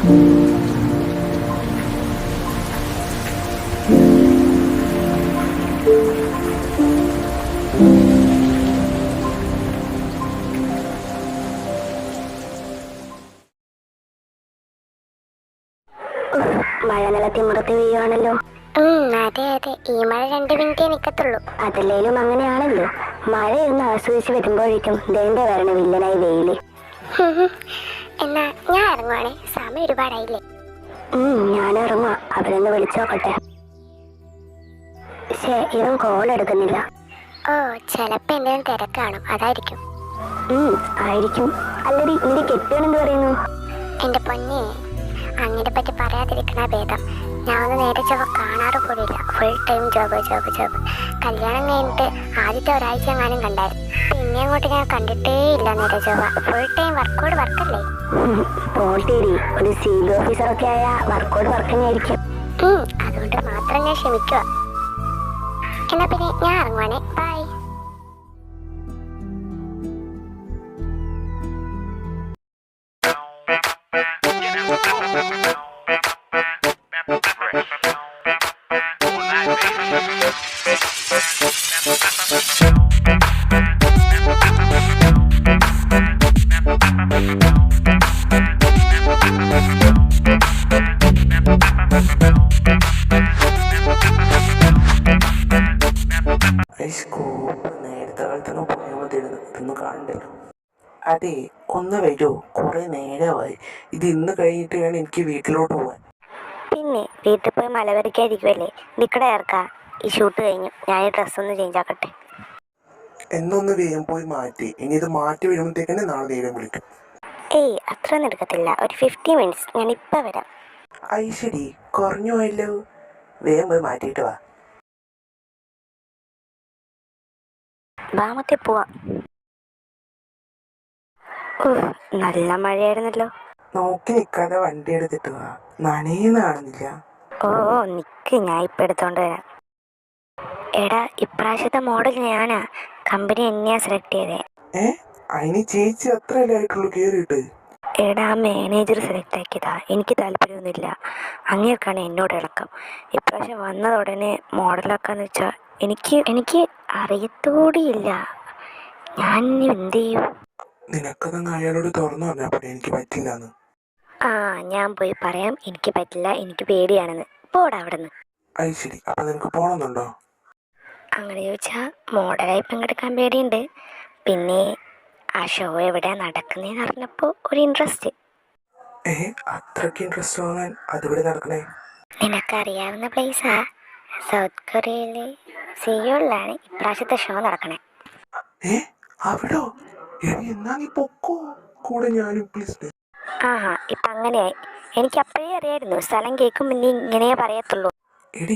മഴ നിലത്തിമുറത്ത് വീഴുവാണല്ലോ. അതെ അതെ, ഈ മഴ 2 മിനിറ്റേ നിൽക്കത്തുള്ളൂ. അതല്ലേലും അങ്ങനെയാണല്ലോ. മഴയൊന്ന് ആസ്വദിച്ച് വരുമ്പോഴേക്കും ദേണ്ട വരണ വില്ലനായി വെയില്. എന്നാ ഞാൻ ഇറങ്ങുവാണേ, സമയം ഒരുപാടായില്ലേ. ഞാൻ ഇറങ്ങുക. അവരൊന്ന് വിളിച്ചോക്കട്ടെ. പക്ഷേ ഇവൻ കോൾ എടുക്കുന്നില്ല. ഓ, ചിലപ്പോ എന്തെങ്കിലും തിരക്കാണും, അതായിരിക്കും. ആയിരിക്കും. അല്ലടി, നിന്റെ കെട്ടിയോണെന്ന് പറയുന്നു? എന്റെ പൊന്നെ, അങ്ങനെ പറ്റി പറയാതിരിക്കണ ഭേദം. ഞാൻ ഒന്ന് നേരെ ചൊവ്വ കാണാറ് പോലില്ല. Full time job job job. കല്യാണം കഴിഞ്ഞിട്ട് ആദ്യത്തെ ഒരാഴ്ച എങ്ങാനും കണ്ടായിരുന്നു. പിന്നെ അങ്ങോട്ട് ഞാൻ കണ്ടിട്ടേ ഇല്ല നേരെ ചൊവ്വ. Full time വർക്കോട് വർക്കല്ലേ. പോട്ടേരി, ഒരു സിവിൽ ഓഫീസറൊക്കെ ആയ വർക്കോട് വർക്ക് തന്നെയായിരിക്കും. അതുകൊണ്ട് മാത്രം ഞാൻ ക്ഷമിക്കുക. എന്നാ പിന്നെ ഞാൻ ഇറങ്ങുവാണേ, ബൈ. നേരത്തെ കാലത്തൊന്നും പോയാൽ മതിയായിരുന്നു, ഇതൊന്നും കാണണ്ടല്ലോ. അതെ, ഒന്ന് വരൂ, കുറെ നേരമായി. ഇത് ഇന്ന് കഴിഞ്ഞിട്ട് വേണം എനിക്ക് വീട്ടിലോട്ട് പോവാൻ. പിന്നെ വീട്ടിൽ പോയി മലവരയ്ക്കായിരിക്കുമല്ലേ? നിക്കടെ ഇറക്കാ, ഈ ഷൂട്ട് കഴിഞ്ഞു. ഞാൻ ഈ ഡ്രസ്സൊന്ന് ചേഞ്ച് ആക്കട്ടെ. എന്നൊന്ന് വേഗം പോയി മാറ്റി. ഇനി ഇത് മാറ്റി വരുമ്പോഴത്തേക്കന്നെ നാളെ നേരം വിളിക്കും. ഏയ്, അത്രയൊന്നും എടുക്കത്തില്ല. ഒരു 50 മിനിറ്റ്സ്. ഞാൻ ഇപ്പം വരാം. ശരി, കുറഞ്ഞു പോയല്ലോ. വേഗം പോയി മാറ്റിയിട്ട് വാ. വാമത്തെ പോവാം. നല്ല മഴയായിരുന്നല്ലോ. നോക്കി നിൽക്കാതെ വണ്ടി എടുത്തിട്ട് വാ, നനയുന്നാണെന്നില്ല. ഓ നിക്ക്, ഞാൻ ഇപ്പം എടുത്തോണ്ട് വരാം. എടാ, ഇപ്രാവശ്യത്തെ മോഡൽ ഞാനാ. കമ്പനി എന്നെയാ സെലക്ട് ചെയ്തേ. അതിന് ചേച്ചി അത്രയല്ലേ ആയിട്ടുള്ളൂ കേറിയിട്ട്. എടാ, മാനേജർ സെലക്ട് ആക്കിയതാ. എനിക്ക് താല്പര്യമൊന്നുമില്ല. അങ്ങേർക്കാണ് എന്നോട് ഇളക്കം. ഇപ്രാവശ്യം വന്നത് ഉടനെ മോഡലാക്കാന്ന് വെച്ചാൽ എനിക്ക് അറിയത്തോടിയില്ല. ഞാൻ എന്ത് ചെയ്യും? നിനക്കതങ്ങ് അയാളോട് തുറന്നു പറഞ്ഞാൽ എനിക്ക് പറ്റില്ലാന്ന്. ഞാൻ പോയി പറയാം, എനിക്ക് പറ്റില്ല, എനിക്ക് പേടിയാണെന്ന്. പോടാ അവിടെ നിന്ന്. ശരി, അപ്പൊ നിനക്ക് പോണമെന്നുണ്ടോ? അങ്ങനെ ചോദിച്ചാൽ മോഡലായി പങ്കെടുക്കാൻ പേടിയുണ്ട്. പിന്നെ ആ ഷോ എവിടെയാ നടക്കുന്നതെന്ന് അറിഞ്ഞപ്പോൾ ഒരു ഇൻട്രസ്റ്റ്. അത്രയ്ക്ക് ഇൻട്രസ്റ്റ് തോന്നാൻ അതിവിടെ നടക്കണേ? നിനക്കറിയാവുന്ന പ്ലേസാ. സൗത്ത് കൊറിയയിലെ സിയോളിലാണ് ഇപ്രാവശ്യത്തെ ഷോ നടക്കണേ. അവിടോ? എന്നാ നീ പൊക്കോ, കൂടെ ഞാനും പ്ലീസ്. ഇപ്പം അങ്ങനെയായി. എനിക്ക് അപ്പോഴേ അറിയായിരുന്നു, സ്ഥലം കേൾക്കുമ്പോൾ നീ ഇങ്ങനെയേ പറയത്തുള്ളൂ.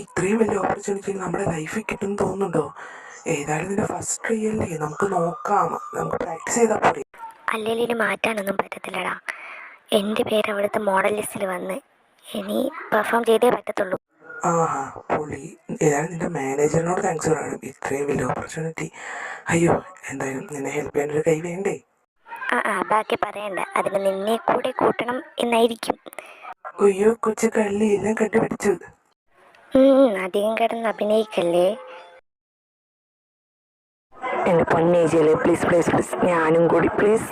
ഇത്രയും വലിയ ഓപ്പർച്യൂണിറ്റി നമ്മുടെ ലൈഫിൽ കിട്ടുമെന്ന് തോന്നുന്നുണ്ടോ? ഏതായാലും നിന്റെ ഫസ്റ്റ് ട്രൈ അല്ലേ, നമുക്ക് നോക്കാം. നമുക്ക് പ്രാക്ടീസ് ചെയ്താൽ പോരെ? അല്ലെങ്കിൽ ഇനി മാറ്റാനൊന്നും പറ്റത്തില്ലടാ. എൻ്റെ പേര് അവിടുത്തെ മോഡൽ ലിസ്റ്റിൽ വന്ന് ഇനി പെർഫോം ചെയ്തേ പറ്റത്തുള്ളൂ. പൊളി. ഏതായാലും നിന്റെ മാനേജറിനോട് താങ്ക്സ് പറയണം, ഇത്രയും വലിയ ഓപ്പർച്യൂണിറ്റി. അയ്യോ, എന്തായാലും നിന്നെ ഹെൽപ്പ് ചെയ്യാൻ ഒരു കൈ വേണ്ടേ? ബാക്കി പറയണ്ട, അതിന് നിന്നെ കൂടെ കൂട്ടണം എന്നായിരിക്കും. അയ്യോ, കൊച്ചു കള്ളി, എല്ലാം കണ്ടുപിടിച്ചു. അധികം കിടന്ന് അഭിനയിക്കല്ലേ. എൻ്റെ പൊന്നേജിയല്ലേ, പ്ലീസ് പ്ലീസ് പ്ലീസ്, ഞാനും കൂടി പ്ലീസ്.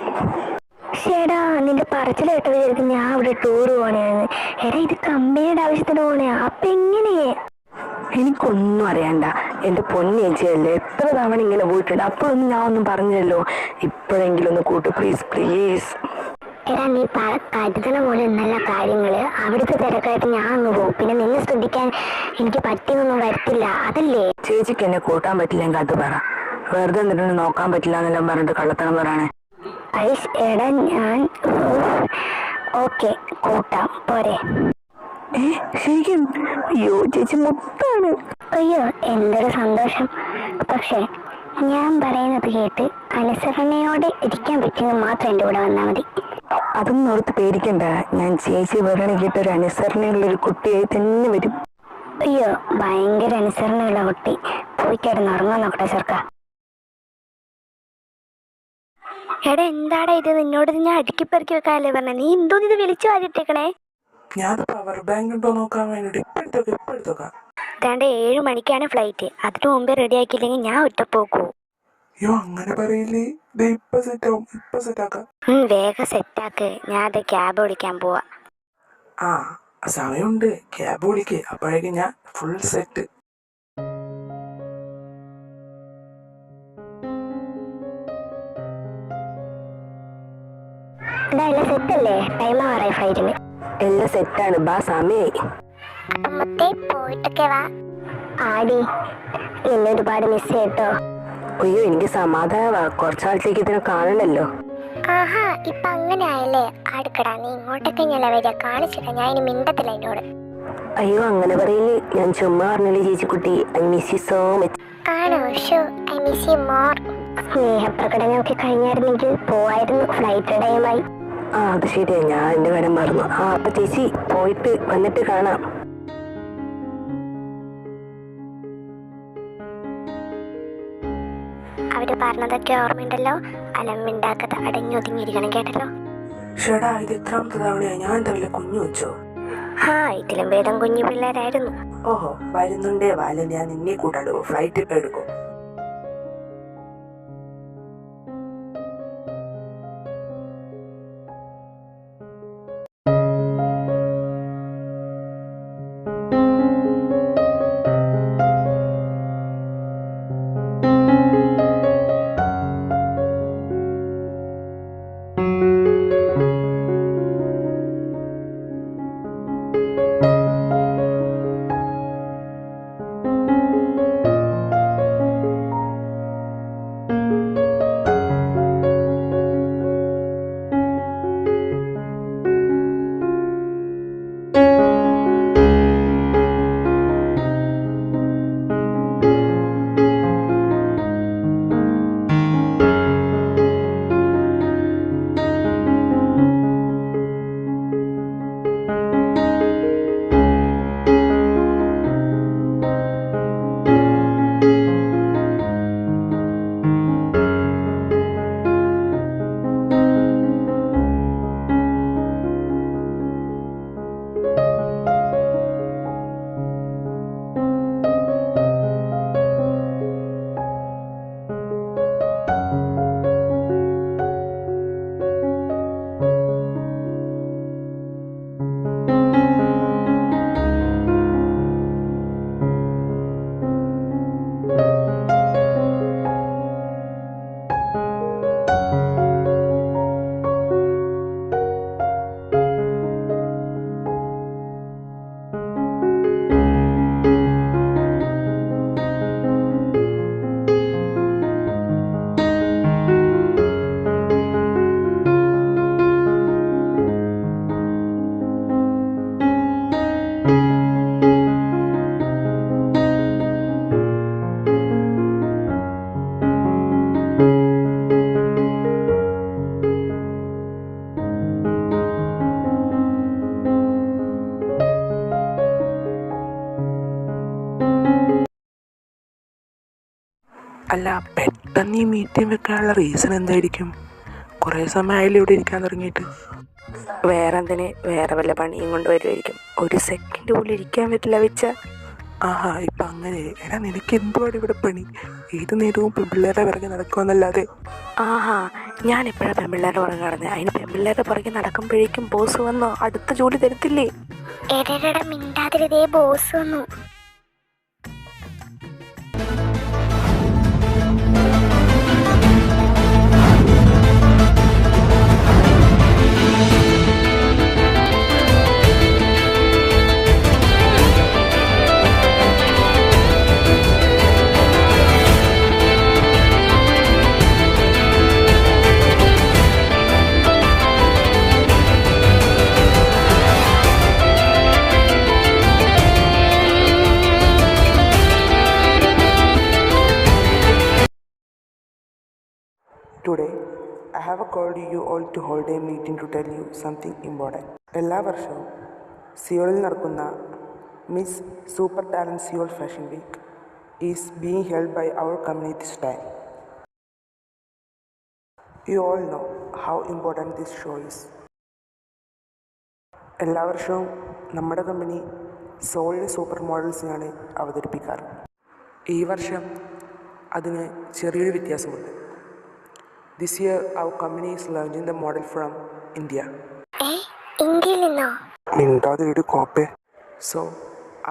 ശേടാ, നിന്റെ പറച്ചിൽ കേട്ട വിചാരിക്കും ഞാൻ അവിടെ ടൂർ പോണേന്ന്. എടാ, ഇത് കമ്പനിയുടെ ആവശ്യത്തിന് പോണേ. അപ്പം എങ്ങനെയേ? എനിക്കൊന്നും അറിയണ്ട. എൻ്റെ പൊന്നേജിയല്ലേ, എത്ര തവണ ഇങ്ങനെ പോയിട്ടുണ്ട്. അപ്പോഴൊന്നും ഞാൻ ഒന്നും പറഞ്ഞല്ലോ. ഇപ്പോഴെങ്കിലും ഒന്ന് കൂട്ടു പ്ലീസ് പ്ലീസ്. എടാ, നീ കരുതണ പോലെ നല്ല കാര്യങ്ങള്. അവിടുത്തെ തിരക്കായിട്ട് ഞാൻ അങ്ങ് പോകും. പിന്നെ നിന്നെ ശ്രദ്ധിക്കാൻ എനിക്ക് പറ്റിയൊന്നും വരത്തില്ല, അതല്ലേ? ചേച്ചിക്ക് എന്നെ കൂട്ടാൻ പറ്റില്ലെങ്കിൽ അത് പറ. വെറുതെ എന്നിട്ട് നോക്കാൻ പറ്റില്ല എന്നെല്ലാം പറഞ്ഞിട്ട് കള്ളത്തണം പറയണേ. എടാ, ഞാൻ ഓക്കെ, കൂട്ടാം, പോരെ? ശരിക്കും? അയ്യോ, ചേച്ചി മുത്താണ്. അയ്യോ, എന്തൊരു സന്തോഷം. പക്ഷേ ഞാൻ പറയുന്നത് കേട്ട് അനുസരണയോടെ ഇരിക്കാൻ പറ്റുമെന്ന് മാത്രം എൻ്റെ കൂടെ വന്നാൽ മതി. അതൊന്നും ഓർത്ത് പേടിക്കണ്ട. ഞാൻ ചേച്ചി പറയണ കേട്ടൊരു അനുസരണയുള്ളൊരു കുട്ടിയായി തന്നെ വരും. അയ്യോ, ഭയങ്കര അനുസരണയുള്ള കുട്ടി. പോയി കിടന്നുറങ്ങാൻ നോക്കട്ടെ ചെറുക്ക. എടാ, എന്താടാ ഇത്? നിന്നോട് ഞാൻ അടുക്കിപ്പെറുക്കി വെക്കാനല്ലേ പറഞ്ഞേ? നീ എന്തോന്ന് ഇത് വിളിച്ചു വാരിട്ടേക്കണേ? ഞാൻ പവർ ബാങ്ക് ഉണ്ടോ നോക്കാൻ വേണ്ടിയിട്ട് ഇപ്പം എടുത്തോക്കാം. അതാണ്ട് 7 മണിക്കാണ് ഫ്ലൈറ്റ്. അതിന് മുമ്പേ റെഡി ആക്കിയില്ലെങ്കിൽ ഞാൻ ഒറ്റ പോക്കൂ. അയ്യോ അങ്ങനെ പറയില്ലേ, ദേ ഇപ്പം സെറ്റാവും, ഇപ്പം സെറ്റാക്കാം. വേഗം സെറ്റാക്ക്, ഞാൻ അത് ക്യാബ് വിളിക്കാൻ പോവാ. ആ സമയമുണ്ട്, ക്യാബ് വിളിക്ക്, അപ്പോഴേക്കും ഞാൻ ഫുൾ സെറ്റ്. ഇതെല്ലാം സെറ്റല്ലേ? ടൈം ആവാറായി ഫ്ലൈറ്റിന്. എല്ലാം സെറ്റാണ്, ബാ സമയായി. അപ്പൊ മുത്തേ പോയിട്ടൊക്കെ വാ. ആടി എന്നെ ഒരുപാട് മിസ് ചെയ്യട്ടോ. അയ്യോ എനിക്ക് സമാധാനമാ, കുറച്ചാഴ്ചക്ക് ഇതിനെ കാണണല്ലോ. ആഹാ, ഇപ്പൊ അങ്ങനെ ആയല്ലേ? അടുക്കടാ, നീ ഇങ്ങോട്ടൊക്കെ ഞാൻ വരിക, കാണിച്ചിട്ടാ. ഞാൻ ഇനി മിണ്ടത്തില്ല എന്നോട്. അയ്യോ അങ്ങനെ പറയില്ലേ, ഞാൻ ചുമ്മാ പറഞ്ഞില്ലേ ചേച്ചിക്കുട്ടി. I miss you so much. ആണോ? Show, I miss you more. സ്നേഹപ്രകടനമൊക്കെ കഴിഞ്ഞായിരുന്നെങ്കിൽ പോവായിരുന്നു, ഫ്ലൈറ്റ് ടൈമായി. ആ അത് ശരിയാ, ഞാൻ എൻ്റെ കാര്യം മറന്നു. ആ അപ്പൊ ചേച്ചി പോയിട്ട് വന്നിട്ട് കാണാം. അവര് പറഞ്ഞതൊക്കെ ഓർമ്മയുണ്ടല്ലോ? അലമ്പുണ്ടാക്കാതെ അടങ്ങൊതുങ്ങിയിരിക്കണം, കേട്ടല്ലോ? ഷടാ, ഇത് എത്രാമത്തെ തവണയായി ഞാൻ എന്താ വല്ല കുഞ്ഞു വെച്ചോ? ഇതിലും ഭേദം കുഞ്ഞു പിള്ളേരായിരുന്നു. ഓഹോ, വരുന്നുണ്ടേ വാല, ഞാൻ നിന്നെ കൂട്ടാണ്ട് ഫ്ലൈറ്റ് ഇപ്പം എടുക്കും. അല്ല, പെട്ടെന്ന് ഈ മീറ്റിംഗ് വെക്കാനുള്ള റീസൺ എന്തായിരിക്കും? കുറേ സമയമായില്ലേ ഇവിടെ ഇരിക്കാൻ തുടങ്ങിയിട്ട്. വേറെന്തിന്, വേറെ വല്ല പണിയും കൊണ്ട് വരുമായിരിക്കും. ഒരു സെക്കൻഡ് പോലും ഇരിക്കാൻ പറ്റില്ല വെച്ച. ആഹാ, ഇപ്പം അങ്ങനെ. എടാ, നിനക്ക് എന്തുവാണ് ഇവിടെ പണി? ഏത് നേരവും പെൺപിള്ളേരുടെ പിറകെ നടക്കുമെന്നല്ലാതെ. ആഹാ, ഞാൻ എപ്പോഴാണ് പെൺപിള്ളേരുടെ പുറകെ നടന്നത്? അതിന് പെൺപിള്ളേരുടെ പുറകെ നടക്കുമ്പോഴേക്കും ബോസ് വന്നോ, അടുത്ത ജോലി തരത്തില്ലേ? എടേടാ, മിണ്ടാതിരുതേ, ബോസ് വന്നു. Today, I have called you all to hold a meeting to tell you something important. എല്ലാ വർഷവും സിയോളിൽ നടക്കുന്ന Miss super talent Seoul fashion week is being held by our community this time. You all know how important this show is. എല്ലാ വർഷവും നമ്മുടെ company solid super മോഡൽസിനാണ് അവതരിപ്പിക്കാറ്. ഈ വർഷം അതിന് ചെറിയൊരു വ്യത്യാസമുണ്ട്. This year our company is launching the model from India. ഇന്ത്യയിൽ നിന്നോ? മിണ്ടാതെ ഒരു കോപ്പേ. So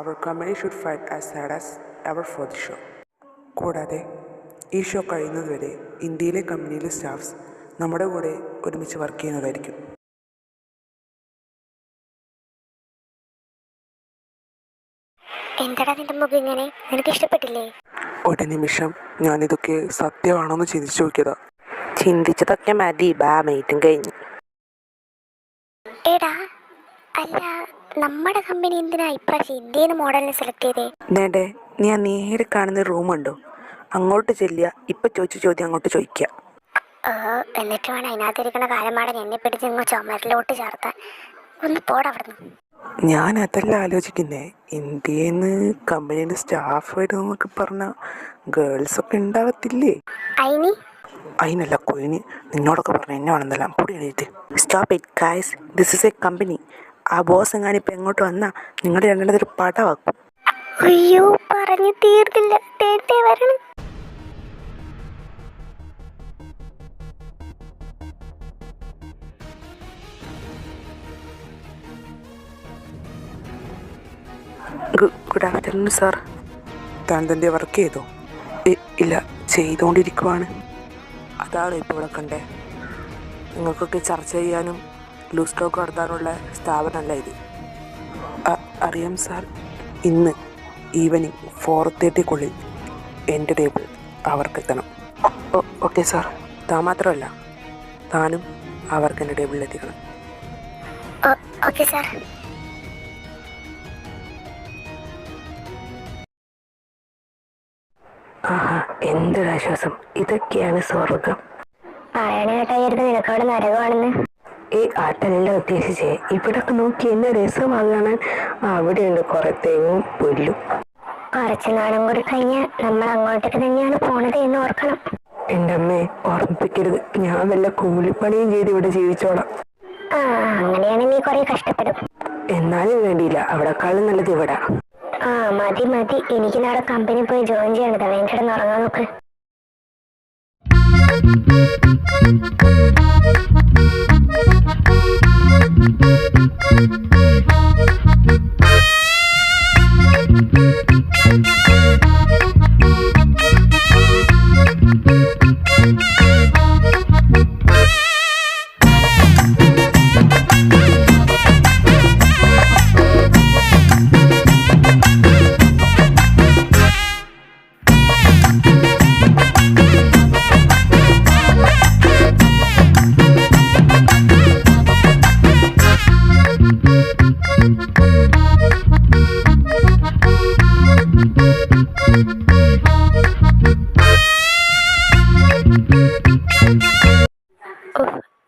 our company should fight as hard as ever for the show. കൂടാതെ ഈ ഷോ കഴിയുന്നതുവരെ ഇന്ത്യയിലെ കമ്പനിയിലെ സ്റ്റാഫ്സ് നമ്മുടെ കൂടെ ഒരുമിച്ച് വർക്ക് ചെയ്യുന്നതായിരിക്കും. എന്താടാ നിന്റെ മുഖം ഇങ്ങനെ? നിനക്ക് ഇഷ്ടപ്പെട്ടില്ലേ? ഒരു നിമിഷം ഞാനിതൊക്കെ സത്യമാണോന്ന് ചിന്തിച്ചു നോക്കിയതാ. ചിന്തിച്ചതൊക്കെ മതി, ബാ മീറ്റും കഴിഞ്ഞു. എടാ അല്ല, നമ്മുടെ കമ്പനി എന്തിനാ ഇപ്രാവശ്യം ഇന്ത്യയിൽ നിന്ന് മോഡലിനെ സെലക്ട് ചെയ്തേ? നേടെ നീ ആ നേരെ കാണുന്ന റൂമുണ്ടോ? അങ്ങോട്ട് ചെല്ലുക. ഇപ്പം ചോദിച്ച ചോദ്യം അങ്ങോട്ട് ചോദിക്കുക. എന്നിട്ട് വേണം അതിനകത്തിരിക്കണ കാലമാടൻ എന്നെ പിടിച്ച് ഇങ്ങ് ചുമരിലോട്ട് ചേർത്താൻ. ഒന്ന് പോടാ അവിടുന്ന്. ഞാൻ അതല്ല ആലോചിക്കുന്നേ, ഇന്ത്യയിൽ നിന്ന് കമ്പനിയുടെ സ്റ്റാഫ് വരുന്നൊക്കെ പറഞ്ഞാൽ ഗേൾസൊക്കെ ഉണ്ടാവത്തില്ലേ? അതിനല്ല കൊയിന്, നിന്നോടൊക്കെ പറഞ്ഞ എന്നെ വേണമെന്നല്ല. പൊടി എഴുതിയിട്ട് stop it guys, this is A company. ആ ബോസ് എങ്ങാനും ഇപ്പം എങ്ങോട്ട് വന്നാൽ നിങ്ങളുടെ രണ്ടിടത്തൊരു പടമാക്കും. അയ്യോ, പറഞ്ഞു തീർന്നില്ല, തേട്ടേ വരണം. Good afternoon sir. താൻ തൻ്റെ വർക്ക് ചെയ്തോ? ഇല്ല, ചെയ്തുകൊണ്ടിരിക്കുവാണ്. അതാണ് ഇപ്പോൾ ഇവിടെ കണ്ടേ. നിങ്ങൾക്കൊക്കെ ചർച്ച ചെയ്യാനും ലൂസ് ടോക്ക് നടത്താനുള്ള സ്ഥാപനമല്ല ഇത്. അറിയാം സാർ. ഇന്ന് ഈവനിങ് 4:30 എൻ്റെ ടേബിൾ അവർക്കെത്തണം. Okay sir. താൻ മാത്രമല്ല, താനും അവർക്ക് എൻ്റെ ടേബിളിലെത്തിക്കണം. Okay sir. എന്തൊരാശ്വാസം. ഇതൊക്കെയാണ് സ്വർഗം. പറയണ കേട്ടായിരുന്നു നിനക്കവിടെ നരകമാണെന്ന്. ഈ ആട്ടെല്ലാം ഉദ്ദേശിച്ചേ. ഇവിടൊക്കെ നോക്കി എന്നെ രസമാണ് കാണാൻ. അവിടെയുണ്ട് കുറെ തെങ്ങും പുല്ലും. കുറച്ച് നാളും കൂടി കഴിഞ്ഞാൽ നമ്മൾ അങ്ങോട്ടേക്ക് തന്നെയാണ് പോണത് എന്ന് ഓർക്കണം. എൻ്റെ അമ്മയെ ഓർമ്മിപ്പിക്കരുത്. ഞാൻ വല്ല കൂലിപ്പണിയും ചെയ്ത് ഇവിടെ ജീവിച്ചോളാം. അങ്ങനെയാണ് നീ കുറെ കഷ്ടപ്പെടും. എന്നാലും വേണ്ടിയില്ല, അവിടെക്കാളും നല്ലത് ഇവിടെ. മതി മതി, എനിക്ക് നാളെ കമ്പനി പോയി ജോയിൻ ചെയ്യണത്. വേണ്ടിടന്ന് ഉറങ്ങാൻ നോക്ക്.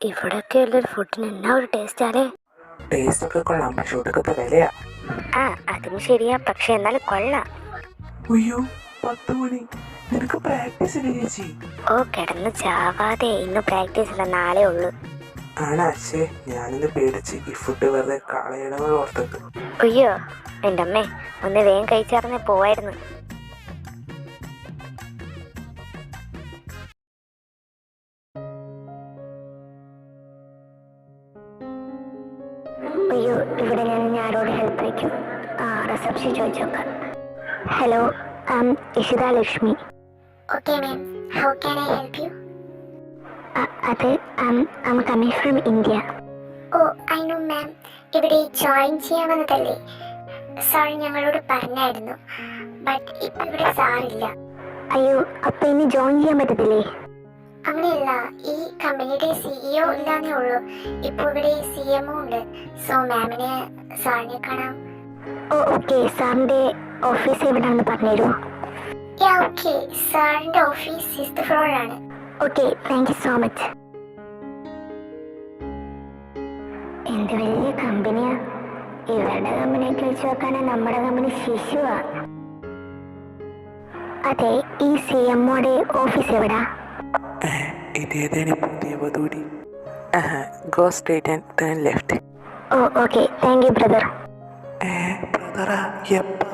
ഇവിടൊക്കെ ഉള്ളൊരു ഫുഡിന് എന്നാ ഒരു ടേസ്റ്റ് ആലേ. ടേസ്റ്റ് ഒക്കെ കൊള്ളാം, പക്ഷെ ഒടുക്കത്തെ വിലയാ. അതും ശരിയാ, പക്ഷെ എന്നാലും കൊള്ളാം. അയ്യോ, 10 മണി. നിനക്ക് പ്രാക്ടീസ് ഇല്ലേ ചേച്ചി? കിടന്ന് ചാവാതെ. ഇന്ന് പ്രാക്ടീസ് ഇല്ല, നാളെ ഉള്ളു. ആണാ? ശേ, ഞാനിന്ന് പേടിച്ച് ഈ ഫുഡ് വെറുതെ കളയണമെന്ന് ഓർത്തത്. അയ്യോ എൻ്റെ അമ്മേ, ഒന്ന് വേഗം കഴിച്ചറിഞ്ഞ് പോവായിരുന്നു. അയ്യോ, ഇവിടെ ഞാൻ ആരോട് ഹെൽപ്പ് വയ്ക്കും? റിസപ്ഷൻ ചോദിച്ചോക്കാം. Hello, Ishita Lakshmi. Okay ma'am, how can I help you? അത് coming from India. I know ma'am. ഇവിടെ ജോയിൻ ചെയ്യാമെന്നതല്ലേ? സോറി, ഞങ്ങളോട് പറഞ്ഞായിരുന്നു. ബട്ട് ഇപ്പം ഇവിടെ സാറില്ല. അയ്യോ, അപ്പം ഇനി ജോയിൻ ചെയ്യാൻ പറ്റത്തില്ലേ? അങ്ങനെയല്ല, ഈ കമ്പനിയുടെ CEO ഇല്ലാന്നേ ഉള്ളൂ. ഇപ്പോൾ ഇവിടെ CMO ഉണ്ട്. സോ മാമിന് സാറിനെ കാണാം. ഓക്കെ, സാറിൻ്റെ ഓഫീസ് എവിടെയാണെന്ന് പറഞ്ഞുതരുമോ? ഓക്കെ, സാറിൻ്റെ ഓഫീസ് 6th ഫ്ലോറിലാണ്. Okay, thank you so much. എന്ത് വലിയ കമ്പനിയാ. ഇവരുടെ കമ്പനിയൊക്കെ വെച്ച് നോക്കാനാ നമ്മുടെ കമ്പനി ശിശുവാ. അതെ, ഈ CMOയുടെ ഓഫീസ് എവിടാ? ഇതേതാണ് പുതിയ വധൂരി. Go straight and turn left. Oh okay thank you brother. ബ്രദറാ എപ്പാ?